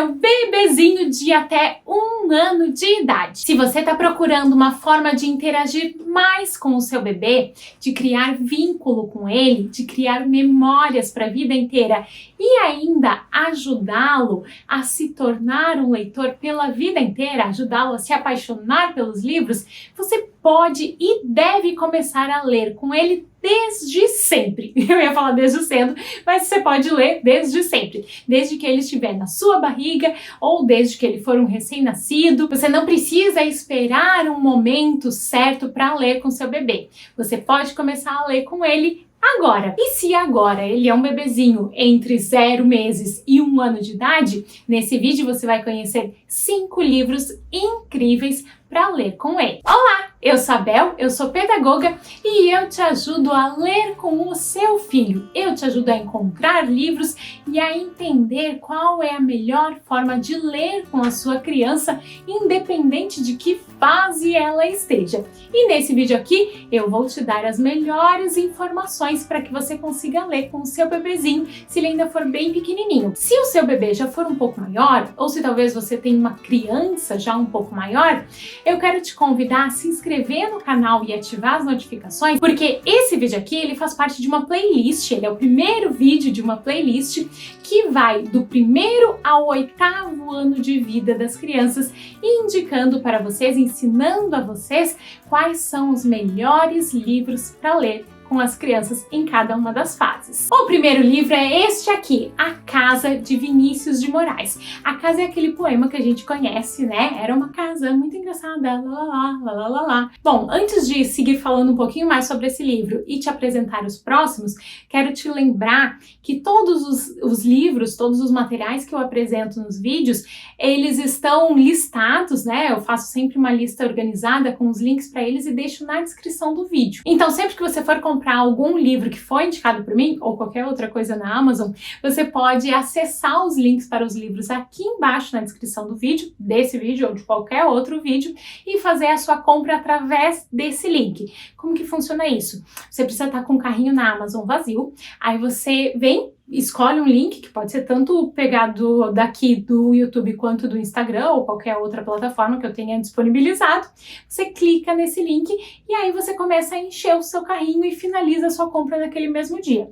seu bebezinho de até 1 ano de idade. Se você está procurando uma forma de interagir mais com o seu bebê, de criar vínculo com ele, de criar memórias para a vida inteira e ainda ajudá-lo a se tornar um leitor pela vida inteira, ajudá-lo a se apaixonar pelos livros, você pode e deve começar a ler com ele desde sempre. Eu ia falar desde cedo, mas você pode ler desde sempre. Desde que ele estiver na sua barriga ou desde que ele for um recém-nascido. Você não precisa esperar um momento certo para ler com seu bebê. Você pode começar a ler com ele agora. E se agora ele é um bebezinho entre 0 meses e 1 ano de idade, nesse vídeo você vai conhecer 5 livros incríveis para ler com ele. Olá, eu sou a Bel, eu sou pedagoga e eu te ajudo a ler com o seu filho. Eu te ajudo a encontrar livros e a entender qual é a melhor forma de ler com a sua criança, independente de que fase ela esteja. E nesse vídeo aqui eu vou te dar as melhores informações para que você consiga ler com o seu bebezinho, se ele ainda for bem pequenininho. Se o seu bebê já for um pouco maior, ou se talvez você tenha uma criança já um pouco maior, eu quero te convidar a se inscrever no canal e ativar as notificações, porque esse vídeo aqui ele faz parte de uma playlist, ele é o primeiro vídeo de uma playlist que vai do 1º ao 8º ano de vida das crianças, indicando para vocês, ensinando a vocês quais são os melhores livros para ler com as crianças em cada uma das fases. O primeiro livro é este aqui, A Casa de Vinícius de Moraes. A Casa é aquele poema que a gente conhece, né? Era uma casa muito engraçada, lá, lá, lá, lá, lá. Bom, antes de seguir falando um pouquinho mais sobre esse livro e te apresentar os próximos, quero te lembrar que todos os livros, todos os materiais que eu apresento nos vídeos, eles estão listados, né? Eu faço sempre uma lista organizada com os links para eles e deixo na descrição do vídeo. Então, sempre que você for comprar algum livro que foi indicado por mim ou qualquer outra coisa na Amazon, você pode acessar os links para os livros aqui embaixo na descrição do vídeo, desse vídeo ou de qualquer outro vídeo, e fazer a sua compra através desse link. Como que funciona isso? Você precisa estar com o carrinho na Amazon vazio, aí você vem, escolhe um link, que pode ser tanto pegado daqui do YouTube quanto do Instagram ou qualquer outra plataforma que eu tenha disponibilizado. Você clica nesse link e aí você começa a encher o seu carrinho e finaliza a sua compra naquele mesmo dia.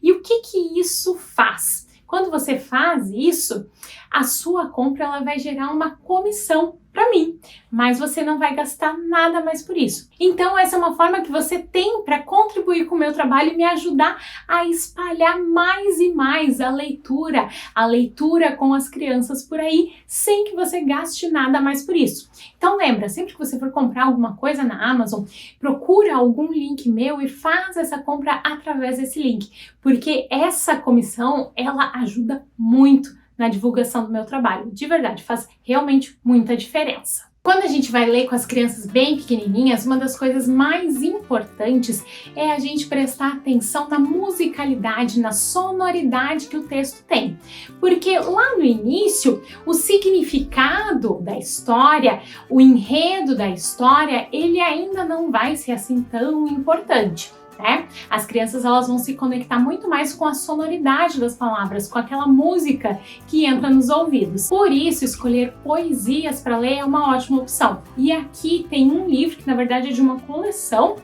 E o que que isso faz? Quando você faz isso, a sua compra ela vai gerar uma comissão para mim, mas você não vai gastar nada mais por isso. Então essa é uma forma que você tem para contribuir com o meu trabalho e me ajudar a espalhar mais e mais a leitura com as crianças por aí, sem que você gaste nada mais por isso. Então lembra, sempre que você for comprar alguma coisa na Amazon, procura algum link meu e faz essa compra através desse link, porque essa comissão ela ajuda muito na divulgação do meu trabalho. De verdade, faz realmente muita diferença. Quando a gente vai ler com as crianças bem pequenininhas, uma das coisas mais importantes é a gente prestar atenção na musicalidade, na sonoridade que o texto tem. Porque lá no início, o significado da história, o enredo da história, ele ainda não vai ser assim tão importante. Né? As crianças elas vão se conectar muito mais com a sonoridade das palavras, com aquela música que entra nos ouvidos. Por isso, escolher poesias para ler é uma ótima opção. E aqui tem um livro que na verdade é de uma coleção,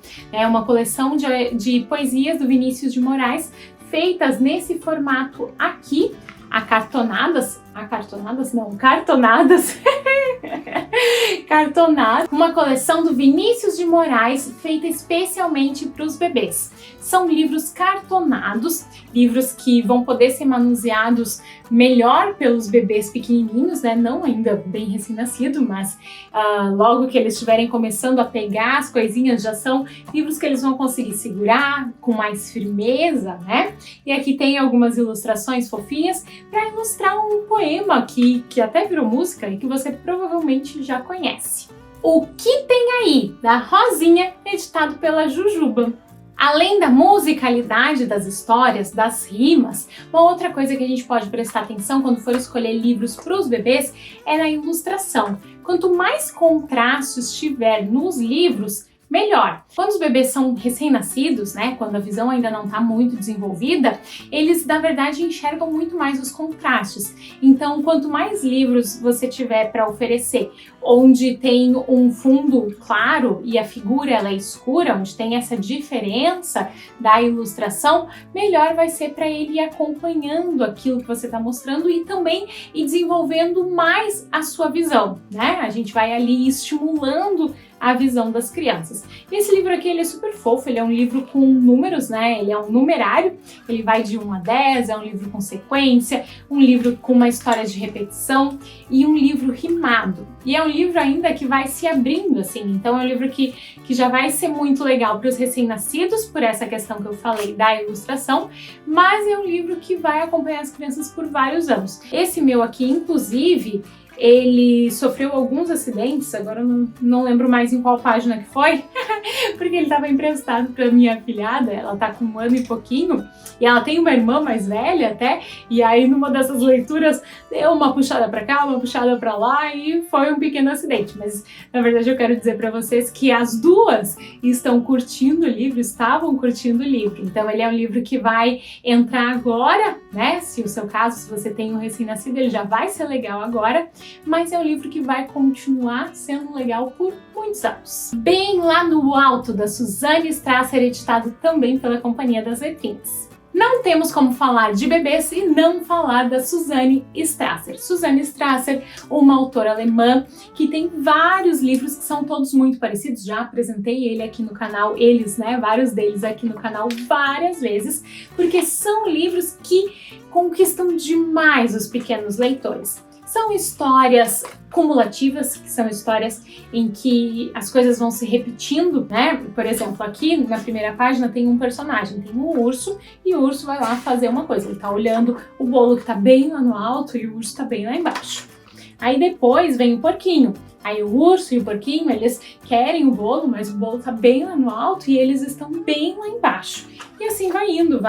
uma coleção de poesias do Vinícius de Moraes, feitas nesse formato aqui, cartonadas, uma coleção do Vinícius de Moraes feita especialmente para os bebês. São livros cartonados, livros que vão poder ser manuseados melhor pelos bebês pequenininhos, né? Não ainda bem recém-nascido, mas logo que eles estiverem começando a pegar as coisinhas, já são livros que eles vão conseguir segurar com mais firmeza, né? E aqui tem algumas ilustrações fofinhas para ilustrar um poema que até virou música e que você provavelmente já conhece. O Que Tem Aí, da Rosinha, editado pela Jujuba. Além da musicalidade das histórias, das rimas, uma outra coisa que a gente pode prestar atenção quando for escolher livros para os bebês é na ilustração. Quanto mais contrastes tiver nos livros, melhor. Quando os bebês são recém-nascidos, né, quando a visão ainda não está muito desenvolvida, eles na verdade enxergam muito mais os contrastes. Então, quanto mais livros você tiver para oferecer, onde tem um fundo claro e a figura ela é escura, onde tem essa diferença da ilustração, melhor vai ser para ele ir acompanhando aquilo que você está mostrando e também ir desenvolvendo mais a sua visão, né? A gente vai ali estimulando a visão das crianças. E esse livro aqui, ele é super fofo, ele é um livro com números, né? Ele é um numerário, ele vai de 1 a 10, é um livro com sequência, um livro com uma história de repetição e um livro rimado. E é um livro ainda que vai se abrindo, assim, então é um livro que já vai ser muito legal para os recém-nascidos, por essa questão que eu falei da ilustração, mas é um livro que vai acompanhar as crianças por vários anos. Esse meu aqui, inclusive, ele sofreu alguns acidentes, agora eu não lembro mais em qual página que foi, porque ele estava emprestado para minha afilhada, ela tá com 1 ano e pouquinho, e ela tem uma irmã mais velha até, e aí numa dessas leituras deu uma puxada para cá, uma puxada para lá e foi um pequeno acidente, mas na verdade eu quero dizer para vocês que as duas estão curtindo o livro, estavam curtindo o livro, então ele é um livro que vai entrar agora, né, se o seu caso, se você tem um recém-nascido, ele já vai ser legal agora, mas é um livro que vai continuar sendo legal por muitos anos. Bem lá no alto da Suzane Strasser, editado também pela Companhia das Letrinhas. Não temos como falar de bebês e não falar da Suzane Strasser. Suzane Strasser, uma autora alemã que tem vários livros que são todos muito parecidos. Já apresentei ele aqui no canal, vários deles aqui no canal várias vezes, porque são livros que conquistam demais os pequenos leitores. São histórias cumulativas, que são histórias em que as coisas vão se repetindo, né? Por exemplo, aqui na primeira página tem um personagem, tem um urso, e o urso vai lá fazer uma coisa. Ele tá olhando o bolo que tá bem lá no alto e o urso tá bem lá embaixo. Aí depois vem o porquinho. Aí o urso e o porquinho, eles querem o bolo, mas o bolo tá bem lá no alto e eles estão bem lá embaixo. E assim vai indo,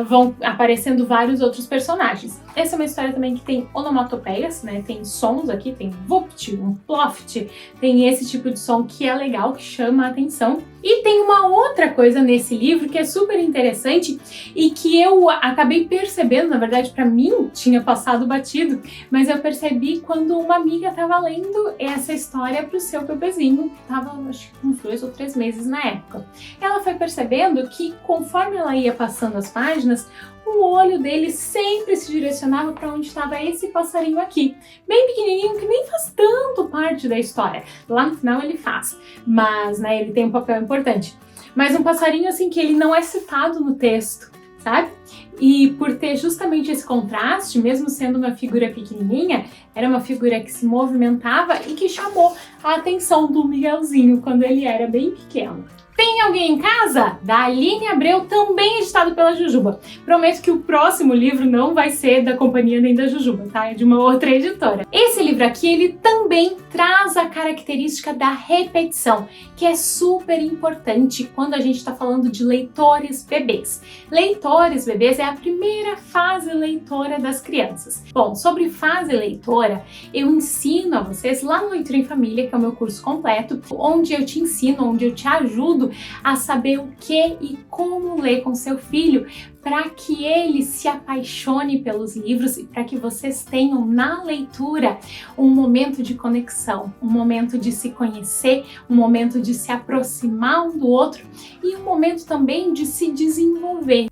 vão aparecendo vários outros personagens. Essa é uma história também que tem onomatopeias, né? Tem sons aqui, tem vupt, um ploft, tem esse tipo de som que é legal, que chama a atenção. E tem uma outra coisa nesse livro que é super interessante e que eu acabei percebendo, na verdade para mim tinha passado batido, mas eu percebi quando uma amiga estava lendo essa história para o seu bebezinho, que estava acho que uns 2 ou 3 meses na época. Ela foi percebendo que conforme ela ia passando as páginas, o olho dele sempre se direcionava para onde estava esse passarinho aqui, bem pequenininho, que nem faz tanto parte da história. Lá no final ele faz, mas né, ele tem um papel importante. Mas um passarinho assim que ele não é citado no texto, sabe? E por ter justamente esse contraste, mesmo sendo uma figura pequenininha, era uma figura que se movimentava e que chamou a atenção do Miguelzinho quando ele era bem pequeno. Tem Alguém em Casa? Da Aline Abreu, também editado pela Jujuba. Prometo que o próximo livro não vai ser da companhia nem da Jujuba, tá? É de uma outra editora. Esse livro aqui, ele também traz a característica da repetição, que é super importante quando a gente está falando de leitores bebês. Leitores bebês é a primeira fase leitora das crianças. Bom, sobre fase leitora, eu ensino a vocês lá no Leitura em Família, que é o meu curso completo, onde eu te ensino, onde eu te ajudo a saber o que e como ler com seu filho, para que ele se apaixone pelos livros e para que vocês tenham na leitura um momento de conexão, um momento de se conhecer, um momento de se aproximar um do outro e um momento também de se desenvolver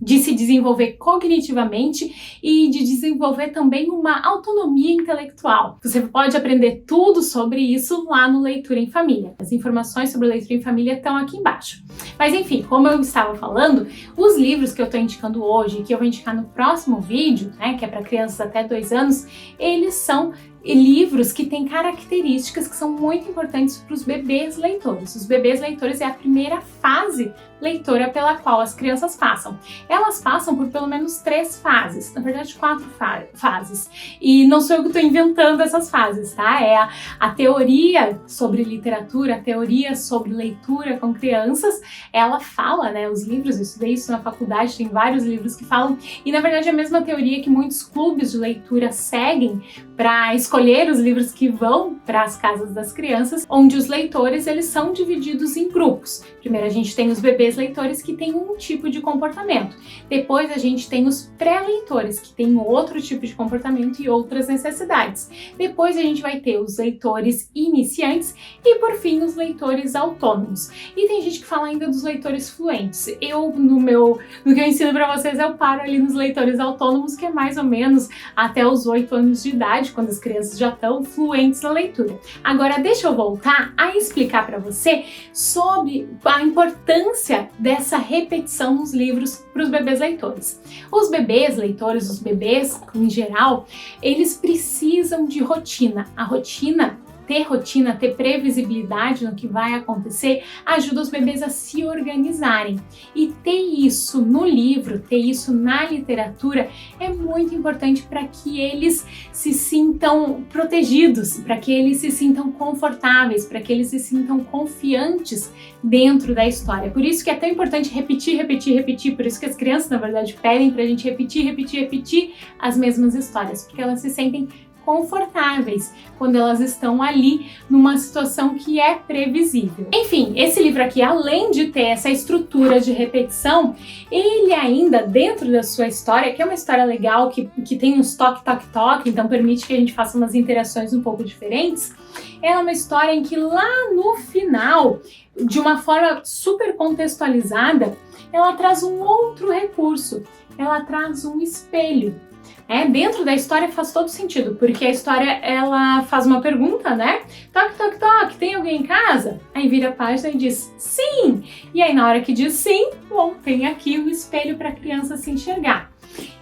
cognitivamente e de desenvolver também uma autonomia intelectual. Você pode aprender tudo sobre isso lá no Leitura em Família. As informações sobre Leitura em Família estão aqui embaixo. Mas enfim, como eu estava falando, os livros que eu estou indicando hoje, que eu vou indicar no próximo vídeo, né, que é para crianças até 2 anos, eles são livros que têm características que são muito importantes para os bebês leitores. Os bebês leitores é a primeira fase leitora pela qual as crianças passam. Elas passam por pelo menos 3 fases, na verdade 4 fases. E não sou eu que estou inventando essas fases, tá? É a teoria sobre literatura, a teoria sobre leitura com crianças, ela fala, né? Os livros, eu estudei isso na faculdade, tem vários livros que falam, e na verdade é a mesma teoria que muitos clubes de leitura seguem para escolher os livros que vão para as casas das crianças, onde os leitores eles são divididos em grupos. Primeiro a gente tem os bebês leitores que têm um tipo de comportamento. Depois a gente tem os pré-leitores que têm outro tipo de comportamento e outras necessidades. Depois a gente vai ter os leitores iniciantes e por fim os leitores autônomos. E tem gente que fala ainda dos leitores fluentes. Eu no que eu ensino para vocês eu paro ali nos leitores autônomos, que é mais ou menos até os 8 anos de idade, quando as crianças já estão fluentes na leitura. Agora deixa eu voltar a explicar para você sobre a importância dessa repetição nos livros para os bebês leitores. Os bebês leitores, os bebês em geral, eles precisam de rotina. A rotina, ter previsibilidade no que vai acontecer, ajuda os bebês a se organizarem. E ter isso no livro, ter isso na literatura, é muito importante para que eles se sintam protegidos, para que eles se sintam confortáveis, para que eles se sintam confiantes dentro da história. Por isso que é tão importante repetir, por isso que as crianças, na verdade, pedem pra gente repetir as mesmas histórias, porque elas se sentem confortáveis quando elas estão ali numa situação que é previsível. Enfim, esse livro aqui, além de ter essa estrutura de repetição, ele ainda, dentro da sua história, que é uma história legal, que tem uns toque, então permite que a gente faça umas interações um pouco diferentes, é uma história em que lá no final, de uma forma super contextualizada, ela traz um outro recurso, ela traz um espelho. Dentro da história faz todo sentido, porque a história ela faz uma pergunta, né? Toque, tem alguém em casa? Aí vira a página e diz sim! E aí na hora que diz sim, bom, tem aqui um espelho para a criança se enxergar.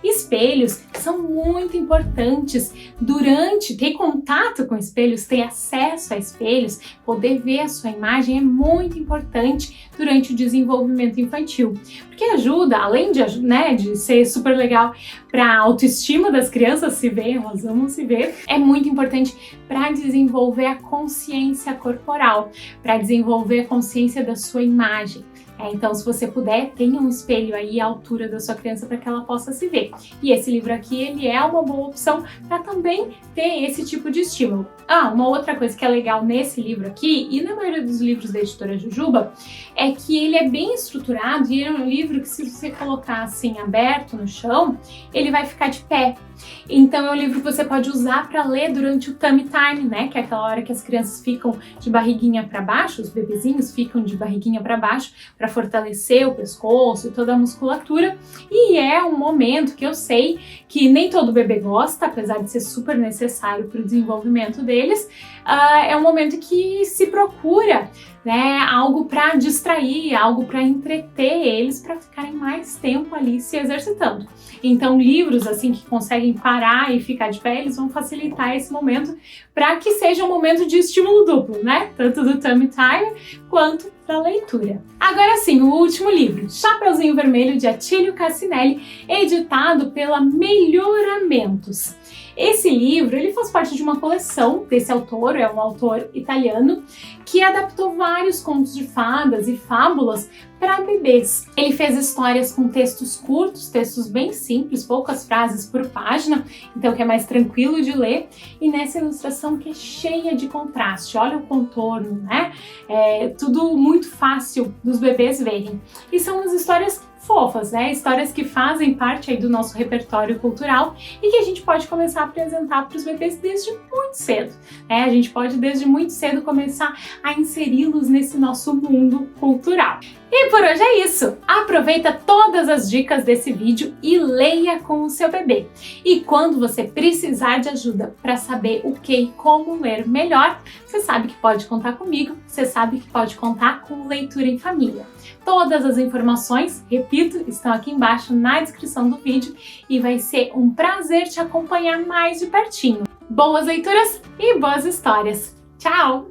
Espelhos são muito importantes durante ter contato com espelhos, ter acesso a espelhos, poder ver a sua imagem é muito importante durante o desenvolvimento infantil, porque ajuda, além de ser super legal para a autoestima das crianças se ver, elas amam se ver, é muito importante para desenvolver a consciência corporal, para desenvolver a consciência da sua imagem. Então, se você puder, tenha um espelho aí à altura da sua criança para que ela possa se ver. E esse livro aqui, ele é uma boa opção para também ter esse tipo de estímulo. Uma outra coisa que é legal nesse livro aqui, e na maioria dos livros da editora Jujuba, é que ele é bem estruturado e ele é um livro que, se você colocar assim aberto no chão, ele vai ficar de pé. Então é um livro que você pode usar para ler durante o tummy time, né? Que é aquela hora que as crianças ficam de barriguinha para baixo, os bebezinhos ficam de barriguinha para baixo para fortalecer o pescoço e toda a musculatura. E é um momento que eu sei que nem todo bebê gosta, apesar de ser super necessário para o desenvolvimento deles. É um momento que se procura, né, algo para distrair, algo para entreter eles, para ficarem mais tempo ali se exercitando. Então, livros assim que conseguem parar e ficar de pé, eles vão facilitar esse momento para que seja um momento de estímulo duplo, né? Tanto do tummy time quanto da leitura. Agora sim, o último livro, Chapeuzinho Vermelho, de Attilio Cassinelli, editado pela Melhoramentos. Esse livro, ele faz parte de uma coleção desse autor, é um autor italiano, que adaptou vários contos de fadas e fábulas para bebês. Ele fez histórias com textos curtos, textos bem simples, poucas frases por página, então que é mais tranquilo de ler, e nessa ilustração que é cheia de contraste, olha o contorno, né? É tudo muito fácil dos bebês verem. E são umas histórias fofas, né? Histórias que fazem parte aí do nosso repertório cultural e que a gente pode começar a apresentar para os bebês desde muito cedo, né? A gente pode desde muito cedo começar a inseri-los nesse nosso mundo cultural. E por hoje é isso! Aproveita todas as dicas desse vídeo e leia com o seu bebê. E quando você precisar de ajuda para saber o que e como ler melhor, você sabe que pode contar comigo, você sabe que pode contar com Leitura em Família. Todas as informações, repito, estão aqui embaixo na descrição do vídeo e vai ser um prazer te acompanhar mais de pertinho. Boas leituras e boas histórias! Tchau!